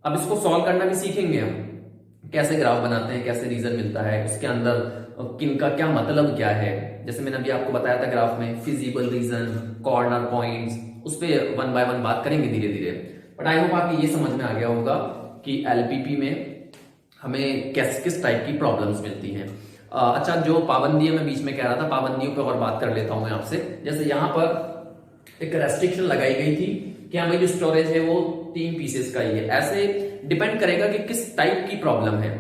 अब इसको सॉल्व करना भी सीखेंगे हम, कैसे ग्राफ बनाते हैं, कैसे रीजन मिलता है, उसके अंदर किन का क्या मतलब क्या है। जैसे मैंने अभी आपको बताया था ग्राफ में फिजिबल रीजन, कॉर्नर पॉइंट्स, उस पर वन बाय वन बात करेंगे धीरे धीरे। बट आई होप आपको ये समझ में आ गया होगा कि एलपीपी में हमें किस टाइप की प्रॉब्लम्स मिलती हैं। अच्छा, जो पाबंदियां मैं बीच में कह रहा था, पाबंदियों पे और बात कर लेता हूं मैं आपसे। जैसे यहां पर एक रेस्ट्रिक्शन लगाई गई थी कि हमें जो स्टोरेज है वो 3 पीसेस का ही है। ऐसे डिपेंड करेगा कि किस टाइप की प्रॉब्लम है।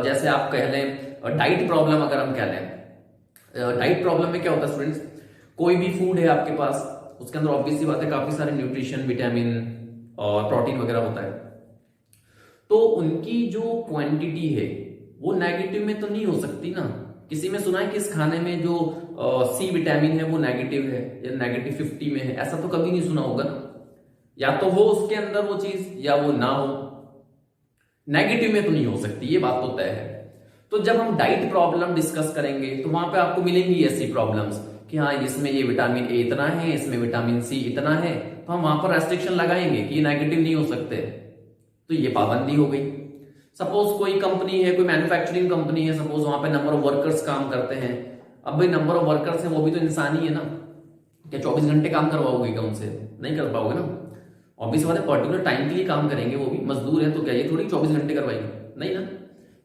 जैसे आप कह लें डाइट प्रॉब्लम, अगर हम कह लें डाइट प्रॉब्लम में क्या होता है स्टूडेंट्स, कोई भी फूड है आपके पास, उसके अंदर ऑब्वियस सी बात है काफी सारे न्यूट्रिशन, विटामिन और प्रोटीन वगैरह होता है, तो उनकी जो क्वांटिटी है वो नेगेटिव में तो नहीं हो सकती ना। किसी में सुना है कि इस खाने में जो सी विटामिन है वो नेगेटिव है या नेगेटिव 50 में है, ऐसा तो कभी नहीं सुना होगा ना। या तो हो उसके अंदर वो चीज या वो ना हो, नेगेटिव में तो नहीं हो सकती, ये बात तो तय है। तो जब हम डाइट प्रॉब्लम डिस्कस करेंगे तो वहां पे आपको मिलेंगी ऐसी प्रॉब्लम्स कि हाँ इसमें ये विटामिन ए इतना है, इसमें विटामिन सी इतना है, तो हम वहां पर रेस्ट्रिक्शन लगाएंगे कि ये नेगेटिव नहीं हो सकते। तो ये पाबंदी हो गई। सपोज कोई कंपनी है, कोई मैन्युफैक्चरिंग कंपनी है, सपोज वहां पे नंबर ऑफ वर्कर्स काम करते हैं। अब भाई नंबर ऑफ वर्कर्स है वो भी तो इंसान ही है ना, क्या 24 घंटे काम करवाओगे क्या उनसे? नहीं कर पाओगे ना। ऑब्वियस बात है पर्टिकुलर टाइम के लिए काम करेंगे, वो भी मजदूर है, तो क्या ये थोड़ी 24 घंटे करवाएंगे? नहीं ना।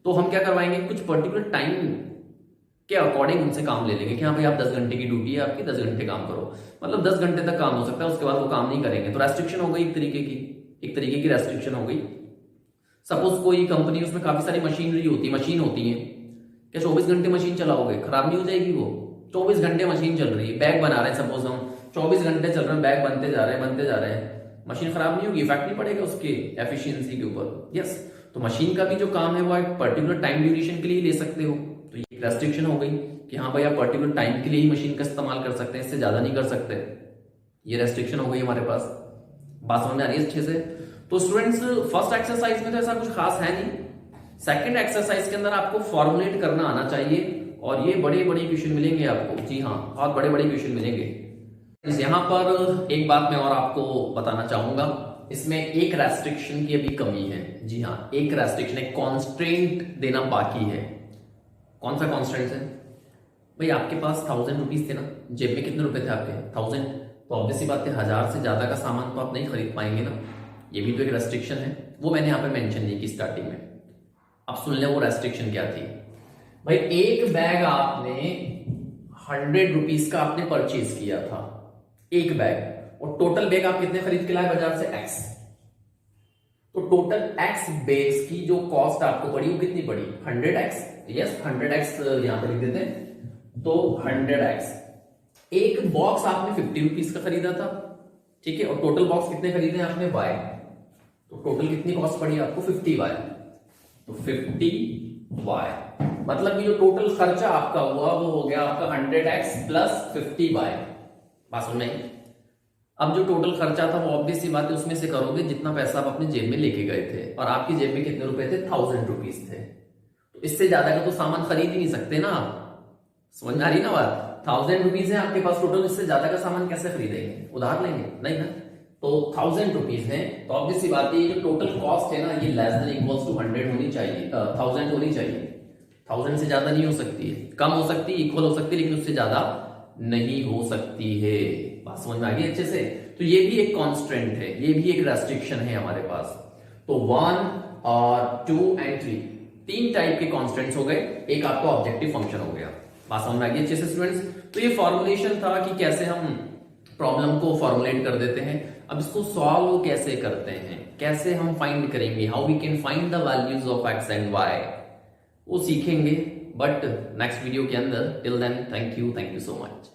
तो हम क्या करवाएंगे, कुछ पर्टिकुलर टाइम के अकॉर्डिंग उनसे काम ले लेंगे कि हाँ भाई आप 10 घंटे की ड्यूटी है आपकी, 10 घंटे काम करो, मतलब 10 घंटे तक काम हो सकता है, उसके बाद वो काम नहीं करेंगे। तो रेस्ट्रिक्शन हो गई, एक तरीके की रेस्ट्रिक्शन हो गई। सपोज कोई कंपनी, उसमें काफी सारी मशीन होती है, क्या 24 घंटे मशीन चलाओगे? खराब नहीं हो जाएगी वो? 24 घंटे मशीन चल रही है, बैग बना रहे हैं, सपोज हम 24 घंटे चल रहे हैं, बैग बनते जा रहे हैं, मशीन खराब नहीं होगी? इफेक्ट नहीं पड़ेगा उसके एफिशिएंसी के ऊपर? यस। तो मशीन का भी जो काम है वो एक पर्टिकुलर टाइम ड्यूरेशन के लिए ले सकते हो, तो ये रेस्ट्रिक्शन हो गई कि हाँ भाई आप पर्टिकुलर टाइम के लिए ही मशीन का इस्तेमाल कर सकते हैं, इससे ज्यादा नहीं कर सकते। ये रेस्ट्रिक्शन हो गई हमारे पास। बात समझ में आ रही है अच्छे से? तो स्टूडेंट्स फर्स्ट एक्सरसाइज में तो ऐसा कुछ खास है नहीं, सेकंड एक्सरसाइज के अंदर आपको फॉर्मुलेट करना आना चाहिए, और ये बड़े बड़े क्वेश्चन मिलेंगे आपको। जी हाँ, बहुत बड़े बड़े क्वेश्चन मिलेंगे। यहाँ पर एक बात मैं और आपको बताना चाहूंगा, इसमें एक रेस्ट्रिक्शन की अभी कमी है। जी हाँ, एक रेस्ट्रिक्शन, एक कॉन्स्ट्रेंट देना बाकी है। कौन सा कॉन्स्ट्रेंट है भाई? आपके पास 1000 रुपीज थे ना, जेब में कितने रुपए थे आपके? 1000। तो ऑब्वियसली बात है 1000 से ज्यादा का सामान तो आप नहीं खरीद पाएंगे ना, ये भी तो एक रेस्ट्रिक्शन है। वो मैंने यहाँ पे मेंशन नहीं की स्टार्टिंग में। अब सुन ले वो रेस्ट्रिक्शन क्या थी भाई। एक बैग आपने 100 रुपीज का आपने परचेज किया था, एक बैग, और टोटल बैग आप कितने खरीद के लाए बाजार से? X। तो टोटल X बैग्स की जो कॉस्ट आपको पड़ी वो कितनी पड़ी? 100X। यस, 100X यहां पर लिख देते हैं, तो 100X। एक बॉक्स आपने 50 रुपीज का खरीदा था, ठीक है, और टोटल बॉक्स कितने खरीदे आपने? Y। तो टोटल कितनी कॉस्ट पड़ी आपको? 50Y। तो 50Y मतलब कि जो टोटल खर्चा आपका हुआ वो हो गया आपका 100X प्लस 50Y। बात समझ में आई? अब जो टोटल खर्चा था वो ऑब्वियस सी बात है उसमें से करोगे जितना पैसा आप अपने जेब में लेके गए थे, और आपकी जेब में कितने रुपए थे? 1000 रुपीज थे। तो इससे ज्यादा का तो सामान खरीद ही नहीं सकते ना आप। समझ में आ रही ना बात? 1000 रुपीज है आपके पास टोटल, इससे ज्यादा का सामान कैसे खरीदेंगे? उधार लेंगे? नहीं ना। तो 1000 रुपीज है, तो ऑब्वियस सी बात है ये जो टोटल कॉस्ट है ना ये लेस देन इक्वल्स टू 100 होनी चाहिए, 1000 होनी चाहिए। 1000 से ज्यादा नहीं हो सकती है, कम हो सकती है, इक्वल हो सकती है, लेकिन उससे ज्यादा नहीं हो सकती है। बात समझ में आ गई अच्छे से? तो ये भी एक कांस्टेंट है, ये भी एक रेस्ट्रिक्शन है हमारे पास। तो 1 और 2 एंड 3 तीन टाइप के कांस्टेंट्स हो गए, एक आपका ऑब्जेक्टिव फंक्शन हो गया। बात समझ में आ गई अच्छे से स्टूडेंट्स? तो ये फॉर्मुलेशन था कि कैसे हम प्रॉब्लम को फॉर्मुलेट कर देते हैं। अब इसको सॉल्व कैसे करते हैं, कैसे हम फाइंड करेंगे, how we can find the values of x and y, वो सीखेंगे बट नेक्स्ट वीडियो के अंदर। Till then thank you so much.